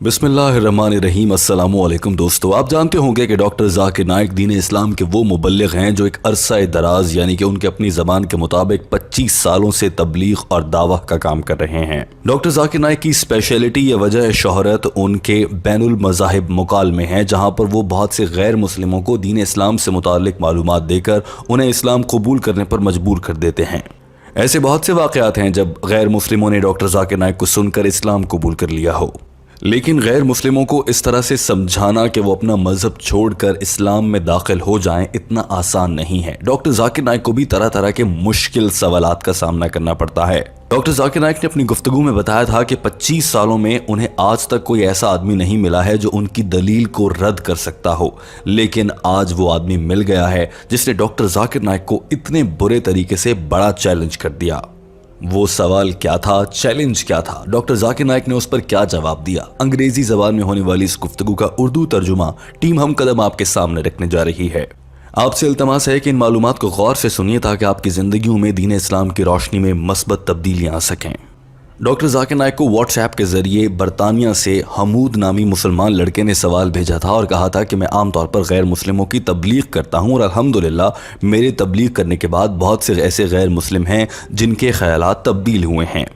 बिस्मिल्लाहिर्रहमानिर्रहीम। अस्सलामुअलैकुम दोस्तों, आप जानते होंगे कि डॉक्टर जाकिर नाइक दीन इस्लाम के वो मुबल्लिग हैं जो एक अरसा दराज यानी कि उनके अपनी ज़बान के मुताबिक 25 सालों से तबलीग और दावा का काम कर रहे हैं। डॉक्टर जाकिर नाइक की स्पेशलिटी या वजह शोहरत उनके बैनुल मज़ाहिब मुकालमे हैं, जहाँ पर वो बहुत से गैर मुस्लिमों को दीन इस्लाम से मुतालिक मालूमात देकर उन्हें इस्लाम कबूल करने पर मजबूर कर देते हैं। ऐसे बहुत से वाक़यात हैं जब गैर मुस्लिमों ने डॉक्टर जाकिर नाइक को सुनकर इस्लाम कबूल कर लिया हो, लेकिन गैर मुस्लिमों को इस तरह से समझाना कि वो अपना मजहब छोड़कर इस्लाम में दाखिल हो जाएं इतना आसान नहीं है। डॉक्टर जाकिर नाइक को भी तरह तरह के मुश्किल सवालात का सामना करना पड़ता है। डॉक्टर जाकिर नाइक ने अपनी गुफ्तगू में बताया था कि 25 सालों में उन्हें आज तक कोई ऐसा आदमी नहीं मिला है जो उनकी दलील को रद्द कर सकता हो, लेकिन आज वो आदमी मिल गया है जिसने डॉक्टर जाकिर नाइक को इतने बुरे तरीके से बड़ा चैलेंज कर दिया। वो सवाल क्या था, चैलेंज क्या था, डॉक्टर जाकिर नाइक ने उस पर क्या जवाब दिया? अंग्रेजी जबान में होने वाली इस गुफ्तगू का उर्दू तर्जुमा टीम हम कदम आपके सामने रखने जा रही है। आपसे इल्तमास है कि इन मालूमात को गौर से सुनिए ताकि आपकी जिंदगियों में दीन इस्लाम की रोशनी में मस्बत तब्दीलियां आ सकें। डॉक्टर जाकिर नाइक को व्हाट्सएप के जरिए बरतानिया से हमूद नामी मुसलमान लड़के ने सवाल भेजा था और कहा था कि मैं आमतौर पर गैर मुस्लिमों की तबलीग करता हूं और अल्हम्दुलिल्लाह मेरे तबलीग करने के बाद बहुत से ऐसे गैर मुस्लिम हैं जिनके ख्यालात तब्दील हुए हैं,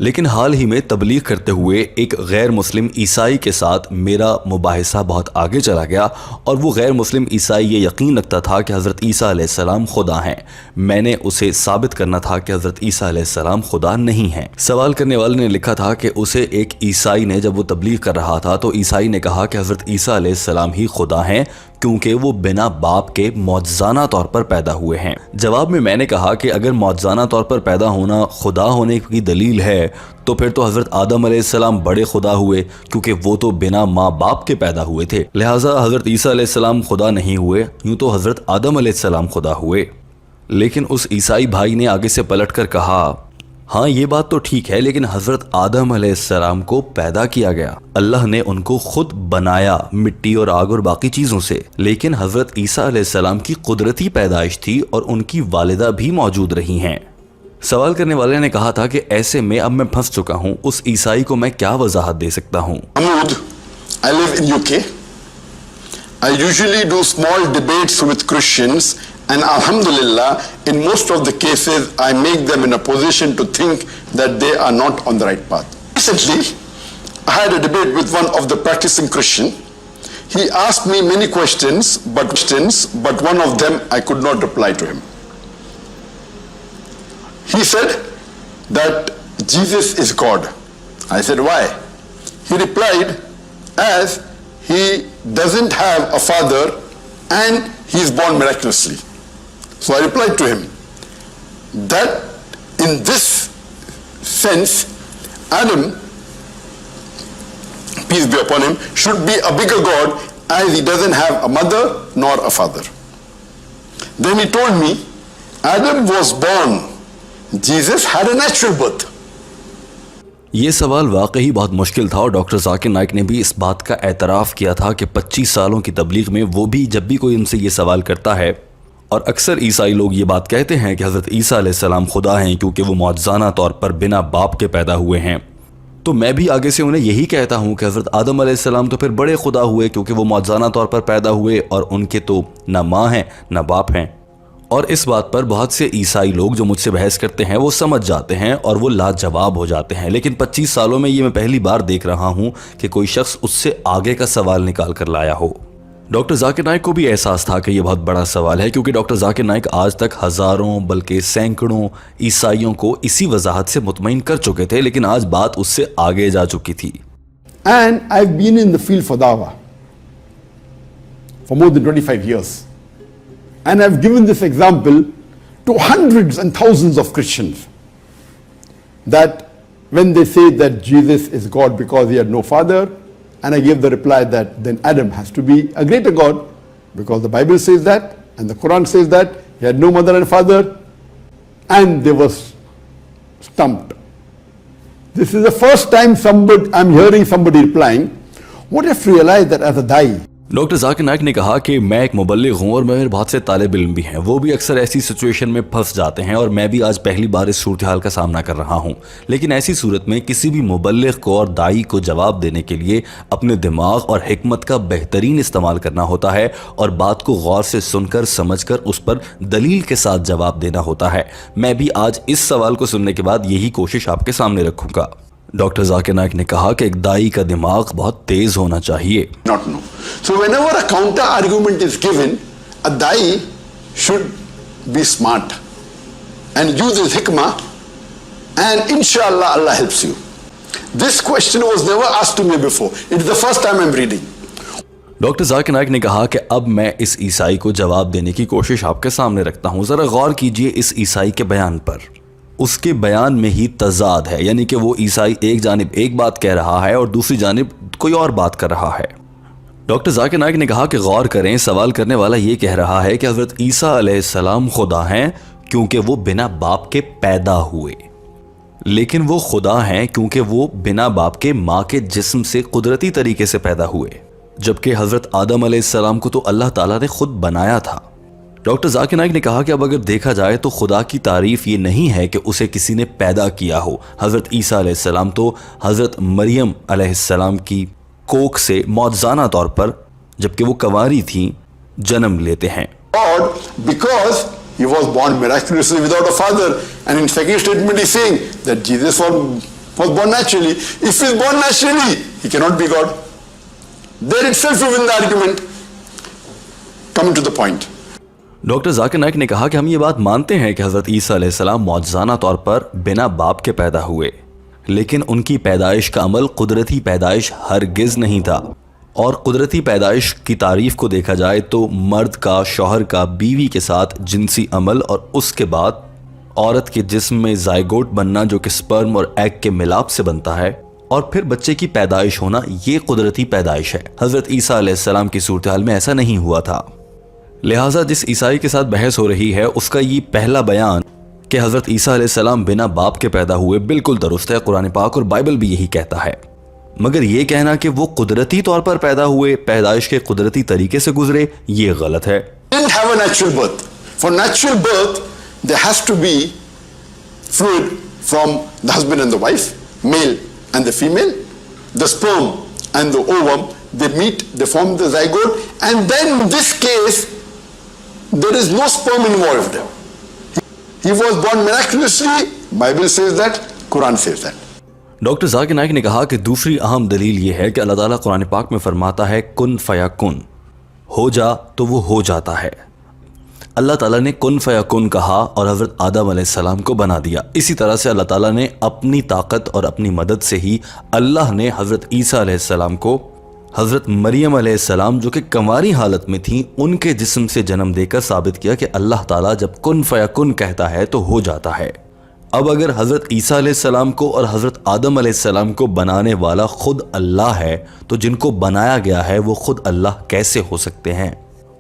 लेकिन हाल ही में तबलीग करते हुए एक गैर मुस्लिम ईसाई के साथ मेरा मुबाहिसा बहुत आगे चला गया और वो गैर मुस्लिम ईसाई ये यकीन रखता था कि हज़रत ईसा अलैहिस्सलाम खुदा हैं। मैंने उसे साबित करना था कि हज़रत ईसा अलैहिस्सलाम खुदा नहीं हैं। सवाल करने वाले ने लिखा था कि उसे एक ईसाई ने, जब वो तबलीग कर रहा था तो ईसाई ने कहा कि हज़रत ईसा अलैहिस्सलाम ही खुदा हैं क्योंकि वो बिना बाप के मौजज़ाना तौर पर पैदा हुए हैं। जवाब में मैंने कहा कि अगर मौजज़ाना तौर पर पैदा होना खुदा होने की दलील है तो फिर तो हज़रत आदम अलैहिस्सलाम बड़े खुदा हुए क्योंकि वो तो बिना माँ बाप के पैदा हुए थे, लिहाजा हज़रत ईसा अलैहिस्सलाम खुदा नहीं हुए, यूँ तो हज़रत आदम अलैहिस्सलाम खुदा हुए। लेकिन उस ईसाई भाई ने आगे से पलट कर कहा, हाँ ये बात तो ठीक है, लेकिन हजरत आदम अलैहिस्सलाम को पैदा किया गया, अल्लाह ने उनको खुद बनाया मिट्टी और आग और बाकी चीजों से, लेकिन हजरत ईसा अलैहिस्सलाम की कुदरती पैदाइश थी और उनकी वालिदा भी मौजूद रही हैं। सवाल करने वाले ने कहा था कि ऐसे में अब मैं फंस चुका हूँ, उस ईसाई को मैं क्या वजाहत दे सकता हूँ? I live in UK. I usually do small debates with Christians. And alhamdulillah, in most of the cases, I make them in a position to think that they are not on the right path. Recently, I had a debate with one of the practicing Christian. He asked me many questions, but one of them I could not reply to him. He said that Jesus is God. I said, why? He replied, as he doesn't have a father and he is born miraculously. So I replied to him that in this sense, Adam, peace be upon him, should be a bigger God as he doesn't have a mother nor a father. Then he told me, Adam was born, Jesus had a natural birth. ये सवाल वाकई बहुत मुश्किल था और doctor Zakir Naik ने भी इस बात का एतराफ़ किया था कि 25 सालों की तबलीग में वो भी जब भी कोई उनसे ये सवाल करता है, और अक्सर ईसाई लोग ये बात कहते हैं कि हज़रत ईसा अलैहिस्सलाम खुदा हैं क्योंकि वो मौजज़ाना तौर पर बिना बाप के पैदा हुए हैं, तो मैं भी आगे से उन्हें यही कहता हूँ कि हज़रत आदम अलैहिस्सलाम तो फिर बड़े खुदा हुए क्योंकि वो मौजज़ाना तौर पर पैदा हुए और उनके तो ना माँ हैं ना बाप हैं। और इस बात पर बहुत से ईसाई लोग जो मुझसे बहस करते हैं वो समझ जाते हैं और वो लाजवाब हो जाते हैं, लेकिन 25 सालों में ये मैं पहली बार देख रहा हूँ कि कोई शख्स उससे आगे का सवाल निकाल कर लाया हो। डॉक्टर जाकिर नाइक को भी एहसास था कि यह बहुत बड़ा सवाल है, क्योंकि डॉक्टर जाकिर नाइक आज तक हज़ारों बल्कि सैकड़ों ईसाइयों को इसी वजाहत से मुतमईन कर चुके थे, लेकिन आज बात उससे आगे जा चुकी थी। And I've been in the field for dawah for more than 25 years. And I've given this example to hundreds and thousands of Christians that when they say that Jesus is God because he had no father, and I gave the reply that then Adam has to be a greater God because the Bible says that and the Quran says that he had no mother and father, and they were stumped. This is the first time I'm hearing somebody replying, what if realize that as a dai, doctor Zakir Naik ने कहा कि मैं एक मुबल्लिग हूँ और मेरे बहुत से तालिब इल्म भी हैं, वो भी अक्सर ऐसी सिचुएशन में फंस जाते हैं और मैं भी आज पहली बार इस सूरत हाल का सामना कर रहा हूँ। लेकिन ऐसी सूरत में किसी भी मुबल्लिग को और दाई को जवाब देने के लिए अपने दिमाग और हिकमत का बेहतरीन इस्तेमाल करना होता है और बात को गौर से सुनकर समझकर उस पर दलील के साथ जवाब देना होता है। मैं भी आज इस सवाल को सुनने के बाद यही कोशिश आपके सामने रखूंगा। डॉक्टर जाकिर नाइक ने कहा कि एक दाई का दिमाग बहुत तेज होना चाहिए। Not know. So whenever a counter argument is given, a dai should be smart and use his hikmah, and inshallah Allah helps you. This question was never asked to me before. It is the first time I'm reading. Doctor Zakir Naik ने कहा कि अब मैं इस ईसाई को जवाब देने की कोशिश आपके सामने रखता हूं। जरा गौर कीजिए इस ईसाई के बयान पर। उसके बयान में ही तजाद है, यानी कि वो ईसाई एक जानिब एक बात कह रहा है और दूसरी जानिब कोई और बात कर रहा है। डॉक्टर जाकिर नाइक ने कहा कि गौर करें, सवाल करने वाला ये कह रहा है कि हज़रत ईसा अलैहिस्सलाम खुदा हैं क्योंकि वो बिना बाप के पैदा हुए, लेकिन वो खुदा हैं क्योंकि वो बिना बाप के माँ के जिस्म से कुदरती तरीके से पैदा हुए, जबकि हज़रत आदम अलैहिस्सलाम को तो अल्लाह ताला ने खुद बनाया था। डॉक्टर जाकिर नाइक ने कहा कि अब अगर देखा जाए तो खुदा की तारीफ ये नहीं है कि उसे किसी ने पैदा किया हो। हज़रत ईसा अलैहिस्सलाम तो हज़रत मरियम अलैहिस्सलाम की कोख से मौजज़ाना तौर पर, जबकि वो कंवारी थी, जन्म लेते हैं। God, because he was born miraculously without a father, and in second statement he's saying that Jesus was born naturally. If he's born naturally, he cannot be God. There itself you win the argument. Coming to the point. Doctor Zakir Naik ने कहा कि हम ये बात मानते हैं कि हज़रत ईसा अलैहिस्सलाम मौजज़ाना तौर पर बिना बाप के पैदा हुए, लेकिन उनकी पैदाइश का अमल कुदरती पैदाइश हरगिज़ नहीं था। और कुदरती पैदाइश की तारीफ़ को देखा जाए तो मर्द का, शौहर का बीवी के साथ जिनसी अमल और उसके बाद औरत के जिस्म में ज़ायगोट बनना जो कि स्पर्म और एग के मिलाप से बनता है और फिर बच्चे की पैदाइश होना, ये कुदरती पैदाइश है। हज़रत ईसा अलैहिस्सलाम की सूरत हाल में ऐसा नहीं हुआ था। लिहाजा जिस ईसाई के साथ बहस हो रही है उसका ये पहला बयान कि हज़रत ईसा अलैहिस्सलाम बिना बाप के पैदा हुए बिल्कुल दुरुस्त है। कुरान पाक और बाइबल भी यही कहता है, मगर ये कहना कि वो कुदरती तौर पर पैदा हुए, पैदाइश के कुदरती तरीके से गुजरे, ये गलत है। Didn't have a natural birth. For natural birth, there has to be fluid from the husband and the wife, male and the female. The sperm and the ovum, they meet, they form the zygote, and then in this case, there is no sperm involved. He was born miraculously. Bible says that, Quran says that. Doctor Zakir Naik ने कहा कि दूसरी अहम दलील ये है कि अल्लाह ताला कुरान पाक में फरमाता है कुन फयाकुन, हो जा तो वो हो जाता है। अल्लाह ताला ने कुन फयाकुन कहा और हज़रत आदम अलैहिस्सलाम को बना दिया। इसी तरह से अल्लाह ताला ने अपनी ताकत और अपनी मदद से ही अल्लाह ने हज़रत ईसा अलैहिस्सलाम को हज़रत मरियम अलैहिस्सलाम जो कि कंवारी हालत में थी, उनके जिस्म से जन्म देकर साबित किया कि अल्लाह ताला जब कुन फयाकुन कहता है तो हो जाता है। अब अगर हज़रत ईसा अलैहिस्सलाम को और हज़रत आदम अलैहिस्सलाम को बनाने वाला खुद अल्लाह है, तो जिनको बनाया गया है वो खुद अल्लाह कैसे हो सकते हैं?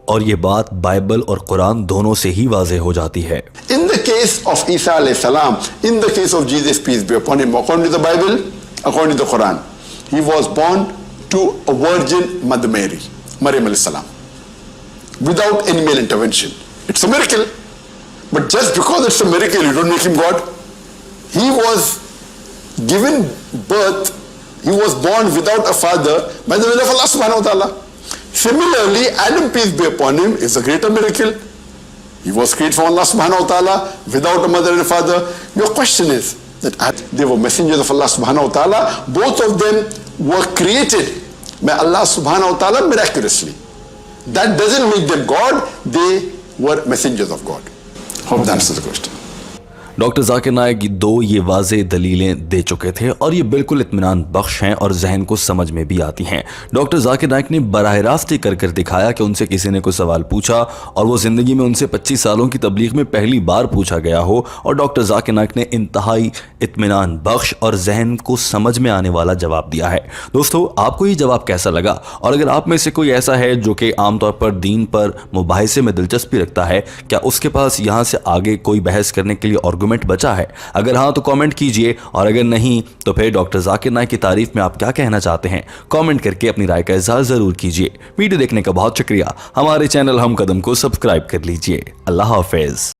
और ये बात बाइबल और कुरान दोनों से ही वाज़ेह हो जाती है। In the case of Isa alayhi salam, in the case of Jesus, peace be upon him, according to the Bible, according to the Quran, he was born to a virgin Mother Mary, Maryam alayhi salam, without any male intervention. It's a miracle. But just because it's a miracle, you don't make him God. He was given birth, he was born without a father by the will of Allah subhanahu wa ta'ala. Similarly, Adam, peace be upon him, is a greater miracle. He was created from Allah subhanahu wa ta'ala without a mother and a father. Your question is that they were messengers of Allah subhanahu wa ta'ala. Both of them were created by Allah subhanahu wa ta'ala miraculously. That doesn't make them God. They were messengers of God. Hope that answers the question. Doctor Zakir Naik दो ये वाज़ेह दलीलें दे चुके थे और ये बिल्कुल इत्मीनान बख्श हैं और जहन को समझ में भी आती हैं। डॉक्टर जाकिर नाइक ने बराह रास्त ही कर दिखाया कि उनसे किसी ने कोई सवाल पूछा और वो ज़िंदगी में उनसे 25 सालों की तबलीग में पहली बार पूछा गया हो, और डॉक्टर जाकिर नाइक ने इंतहाई इत्मीनान बख्श और जहन को समझ में आने वाला जवाब दिया है। दोस्तों, आपको ये जवाब कैसा लगा? और अगर आप में से कोई ऐसा है जो कि आमतौर पर दीन पर मुबाहिसे में दिलचस्पी रखता है, क्या उसके पास यहाँ से आगे कोई बहस करने के लिए आर्गुमेंट आर्गुमेंट बचा है? अगर हाँ तो कमेंट कीजिए, और अगर नहीं तो फिर डॉक्टर जाकिर नाइक की तारीफ में आप क्या कहना चाहते हैं, कमेंट करके अपनी राय का इज़हार जरूर कीजिए। वीडियो देखने का बहुत शुक्रिया। हमारे चैनल हम कदम को सब्सक्राइब कर लीजिए। अल्लाह हाफिज।